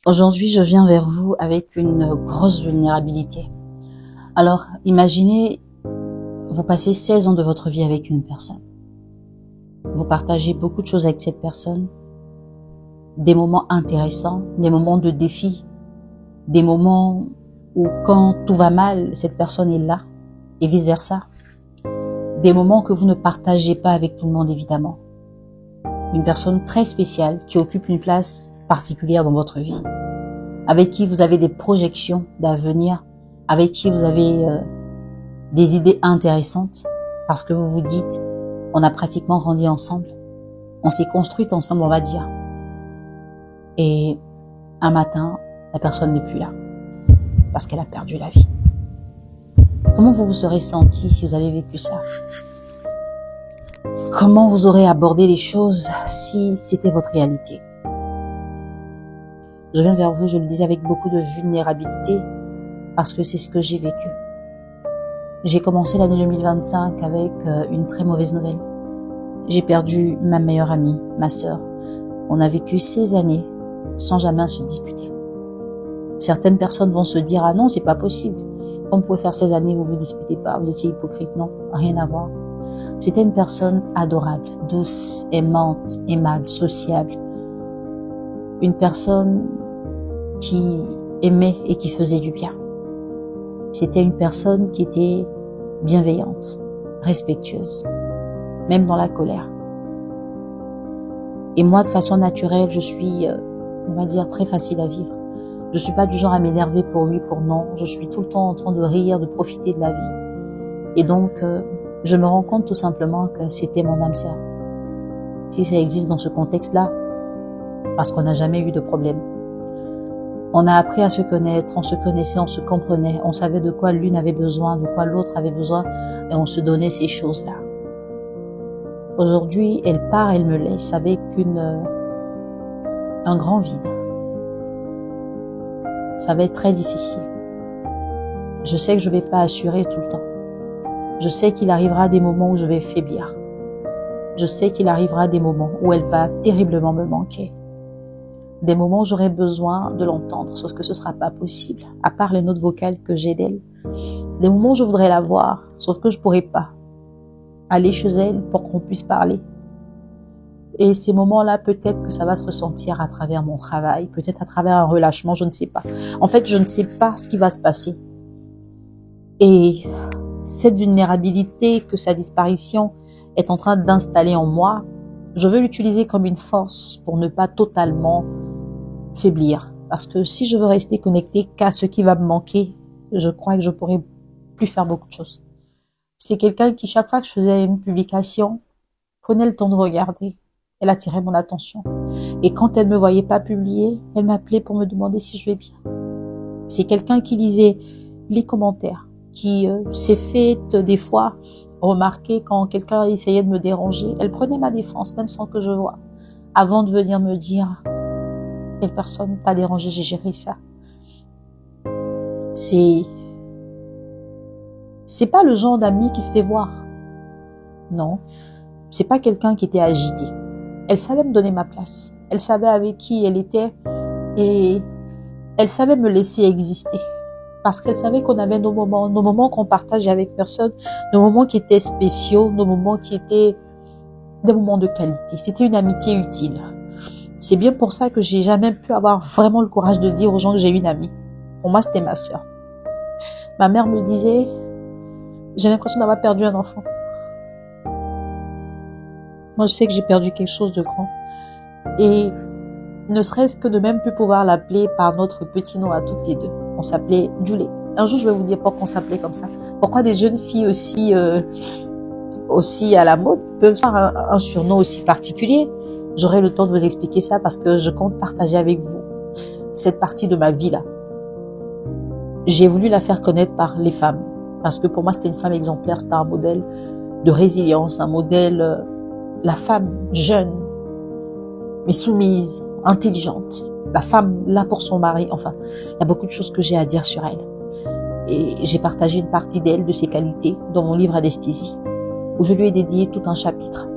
Aujourd'hui, je viens vers vous avec une grosse vulnérabilité. Alors, imaginez, vous passez 16 ans de votre vie avec une personne. Vous partagez beaucoup de choses avec cette personne, des moments intéressants, des moments de défi, des moments où quand tout va mal, cette personne est là, et vice-versa. Des moments que vous ne partagez pas avec tout le monde, évidemment. Une personne très spéciale qui occupe une place particulière dans votre vie, avec qui vous avez des projections d'avenir, avec qui vous avez des idées intéressantes, parce que vous vous dites, on a pratiquement grandi ensemble, on s'est construit ensemble, on va dire. Et un matin, la personne n'est plus là, parce qu'elle a perdu la vie. Comment vous vous serez senti si vous avez vécu ça? Comment vous aurez abordé les choses si c'était votre réalité? Je viens vers vous, je le dis avec beaucoup de vulnérabilité, parce que c'est ce que j'ai vécu. J'ai commencé l'année 2025 avec une très mauvaise nouvelle. J'ai perdu ma meilleure amie, ma sœur. On a vécu 16 années sans jamais se disputer. Certaines personnes vont se dire, ah non, c'est pas possible. Comme vous pouvez faire 16 années, vous vous disputez pas, vous étiez hypocrite. Non, rien à voir. C'était une personne adorable, douce, aimante, aimable, sociable. Une personne qui aimait et qui faisait du bien. C'était une personne qui était bienveillante, respectueuse, même dans la colère. Et moi, de façon naturelle, je suis, on va dire, très facile à vivre. Je suis pas du genre à m'énerver pour oui, pour non. Je suis tout le temps en train de rire, de profiter de la vie. Et donc, je me rends compte tout simplement que c'était mon âme sœur. Si ça existe dans ce contexte-là, parce qu'on n'a jamais eu de problème. On a appris à se connaître, on se connaissait, on se comprenait, on savait de quoi l'une avait besoin, de quoi l'autre avait besoin, et on se donnait ces choses-là. Aujourd'hui, elle part, elle me laisse avec un grand vide. Ça va être très difficile. Je sais que je vais pas assurer tout le temps. Je sais qu'il arrivera des moments où je vais faiblir. Je sais qu'il arrivera des moments où elle va terriblement me manquer. Des moments où j'aurai besoin de l'entendre, sauf que ce sera pas possible, à part les notes vocales que j'ai d'elle. Des moments où je voudrais la voir, sauf que je pourrai pas aller chez elle pour qu'on puisse parler. Et ces moments-là, peut-être que ça va se ressentir à travers mon travail, peut-être à travers un relâchement, je ne sais pas. En fait, je ne sais pas ce qui va se passer. Et cette vulnérabilité que sa disparition est en train d'installer en moi, je veux l'utiliser comme une force pour ne pas totalement faiblir. Parce que si je veux rester connectée qu'à ce qui va me manquer, je crois que je pourrais plus faire beaucoup de choses. C'est quelqu'un qui, chaque fois que je faisais une publication, prenait le temps de regarder. Elle attirait mon attention. Et quand elle me voyait pas publier, elle m'appelait pour me demander si je vais bien. C'est quelqu'un qui lisait les commentaires, qui s'est fait des fois remarquer quand quelqu'un essayait de me déranger. Elle prenait ma défense, même sans que je voie, avant de venir me dire « Telle personne t'a dérangé, j'ai géré ça ». C'est pas le genre d'ami qui se fait voir. Non, c'est pas quelqu'un qui était agité. Elle savait me donner ma place. Elle savait avec qui elle était et elle savait me laisser exister. Parce qu'elle savait qu'on avait nos moments qu'on partageait avec personne, nos moments qui étaient spéciaux, nos moments qui étaient des moments de qualité. C'était une amitié utile. C'est bien pour ça que j'ai jamais pu avoir vraiment le courage de dire aux gens que j'ai une amie. Pour moi, c'était ma sœur. Ma mère me disait, j'ai l'impression d'avoir perdu un enfant. Moi, je sais que j'ai perdu quelque chose de grand. Et ne serait-ce que de même plus pouvoir l'appeler par notre petit nom à toutes les deux. On s'appelait Julie. Un jour, je vais vous dire pourquoi on s'appelait comme ça. Pourquoi des jeunes filles aussi à la mode peuvent avoir un surnom aussi particulier. J'aurai le temps de vous expliquer ça parce que je compte partager avec vous cette partie de ma vie-là. J'ai voulu la faire connaître par les femmes. Parce que pour moi, c'était une femme exemplaire, c'était un modèle de résilience, un modèle, la femme jeune, mais soumise, intelligente. La femme là pour son mari. Enfin, il y a beaucoup de choses que j'ai à dire sur elle. Et j'ai partagé une partie d'elle, de ses qualités, dans mon livre Anesthésie, où je lui ai dédié tout un chapitre.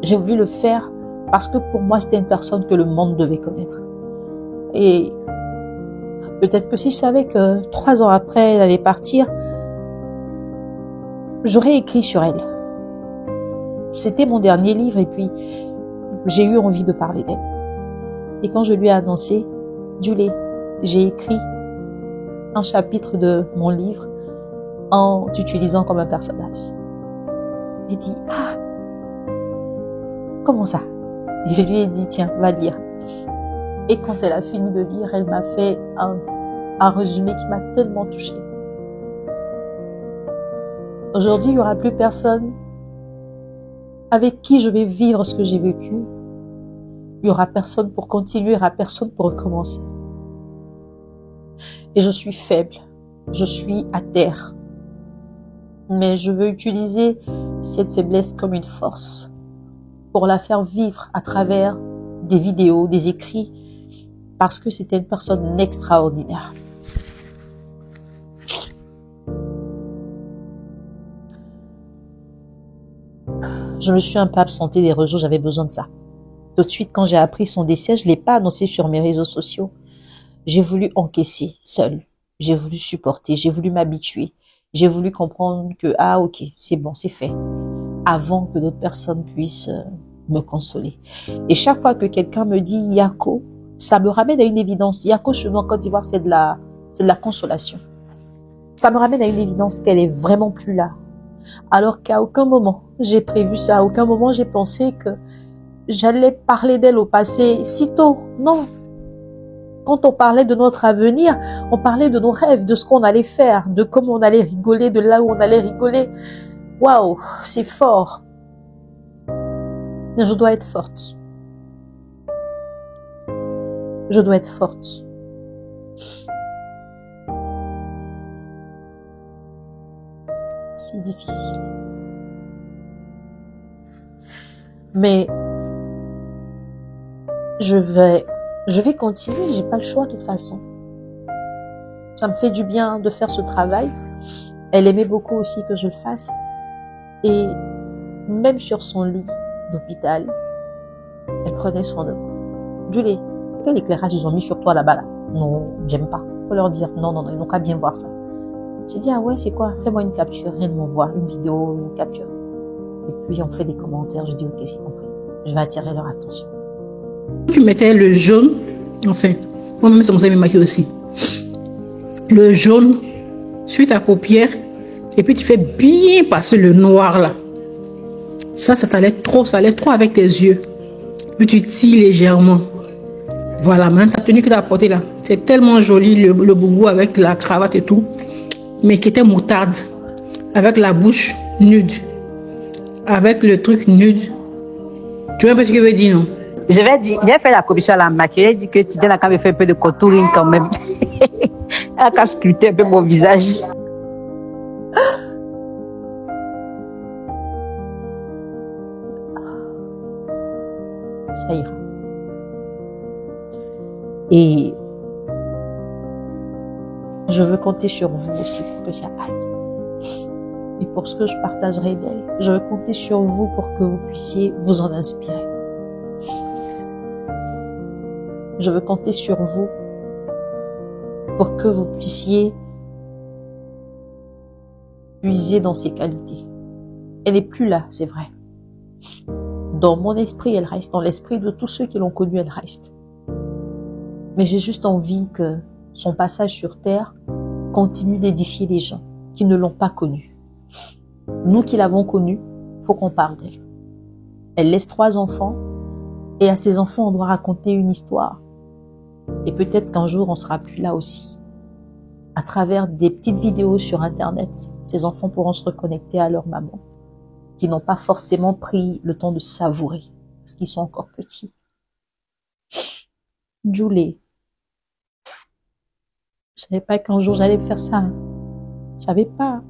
J'ai voulu le faire parce que pour moi, c'était une personne que le monde devait connaître. Et Peut-être que si je savais que 3 ans après, elle allait partir, j'aurais écrit sur elle. C'était mon dernier livre et puis j'ai eu envie de parler d'elle. Et quand je lui ai annoncé, Julie, j'ai écrit un chapitre de mon livre en t'utilisant comme un personnage. Elle dit, ah, comment ça? Et je lui ai dit, tiens, va lire. Et quand elle a fini de lire, elle m'a fait un résumé qui m'a tellement touchée. Aujourd'hui, il n'y aura plus personne avec qui je vais vivre ce que j'ai vécu. Il n'y aura personne pour continuer, il n'y aura personne pour recommencer. Et je suis faible, je suis à terre. Mais je veux utiliser cette faiblesse comme une force pour la faire vivre à travers des vidéos, des écrits, parce que c'était une personne extraordinaire. Je me suis un peu absentée des réseaux, j'avais besoin de ça. Tout de suite, quand j'ai appris son décès, je ne l'ai pas annoncé sur mes réseaux sociaux. J'ai voulu encaisser seule. J'ai voulu supporter, j'ai voulu m'habituer. J'ai voulu comprendre que, ah ok, c'est bon, c'est fait. Avant que d'autres personnes puissent me consoler. Et chaque fois que quelqu'un me dit Yako, ça me ramène à une évidence. Yako, chez nous en Côte d'Ivoire, c'est de la consolation. Ça me ramène à une évidence qu'elle est vraiment plus là. Alors qu'à aucun moment, j'ai prévu ça. À aucun moment, j'ai pensé que j'allais parler d'elle au passé si tôt. Non. Quand on parlait de notre avenir, on parlait de nos rêves, de ce qu'on allait faire, de comment on allait rigoler, de là où on allait rigoler. Waouh, c'est fort. Mais je dois être forte. Je dois être forte. C'est difficile. Mais je vais continuer, j'ai pas le choix de toute façon. Ça me fait du bien de faire ce travail. Elle aimait beaucoup aussi que je le fasse. Et même sur son lit d'hôpital, elle prenait soin de moi. Julie, quel éclairage ils ont mis sur toi là-bas là? Non, j'aime pas. Faut leur dire non, non, non, ils n'ont qu'à bien voir ça. J'ai dit, ah ouais, c'est quoi? Fais-moi une capture. Elle m'envoie une vidéo, une capture. Et puis on fait des commentaires. Je dis, ok, c'est compris. Je vais attirer leur attention. Tu mettais le jaune, enfin, moi-même c'est mon ça me maquille aussi. Le jaune sur ta paupière, et puis tu fais bien passer le noir là. Ça t'allait trop, ça allait trop avec tes yeux. Puis tu tires légèrement. Voilà, maintenant ta tenue que tu as portée là, c'est tellement joli, le boubou avec la cravate et tout, mais qui était moutarde, avec la bouche nude, avec le truc nude. Tu vois un peu ce que je veux dire, non? Je vais dire, j'ai fait la commission à la maquillage, j'ai dit que tu t'as quand même fait un peu de contouring quand même. Elle a qu'à sculpter un peu mon visage. Ça ira. Et je veux compter sur vous aussi pour que ça aille. Et pour ce que je partagerai d'elle, je veux compter sur vous pour que vous puissiez vous en inspirer. Je veux compter sur vous pour que vous puissiez puiser dans ses qualités. Elle n'est plus là, c'est vrai. Dans mon esprit, elle reste. Dans l'esprit de tous ceux qui l'ont connue, elle reste. Mais j'ai juste envie que son passage sur Terre continue d'édifier les gens qui ne l'ont pas connue. Nous qui l'avons connue, faut qu'on parle d'elle. Elle laisse 3 enfants et à ces enfants, on doit raconter une histoire. Et peut-être qu'un jour, on sera plus là aussi. À travers des petites vidéos sur Internet, ces enfants pourront se reconnecter à leur maman, qui n'ont pas forcément pris le temps de savourer, parce qu'ils sont encore petits. Julie, je savais pas qu'un jour j'allais faire ça. Je savais pas.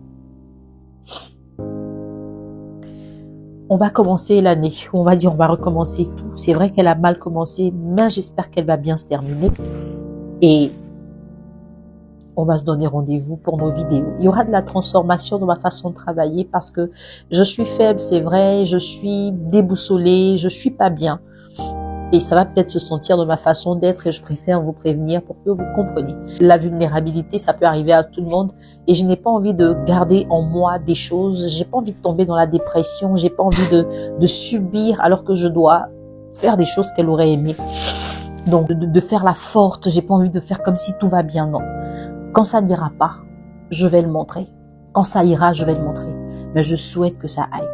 On va commencer l'année, on va dire on va recommencer tout. C'est vrai qu'elle a mal commencé, mais j'espère qu'elle va bien se terminer. Et on va se donner rendez-vous pour nos vidéos. Il y aura de la transformation dans ma façon de travailler parce que je suis faible, c'est vrai, je suis déboussolée, je suis pas bien. Et ça va peut-être se sentir de ma façon d'être et je préfère vous prévenir pour que vous compreniez. La vulnérabilité, ça peut arriver à tout le monde et je n'ai pas envie de garder en moi des choses. J'ai pas envie de tomber dans la dépression. J'ai pas envie de subir alors que je dois faire des choses qu'elle aurait aimées. Donc, de faire la forte. J'ai pas envie de faire comme si tout va bien. Non. Quand ça n'ira pas, je vais le montrer. Quand ça ira, je vais le montrer. Mais je souhaite que ça aille.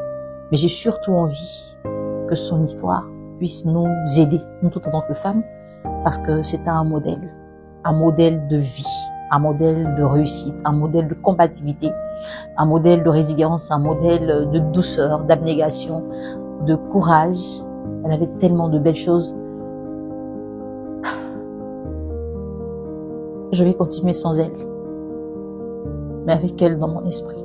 Mais j'ai surtout envie que son histoire puisse nous aider, nous toutes en tant que femmes, parce que c'est un modèle de vie, un modèle de réussite, un modèle de combativité, un modèle de résilience, un modèle de douceur, d'abnégation, de courage. Elle avait tellement de belles choses. Je vais continuer sans elle, mais avec elle dans mon esprit.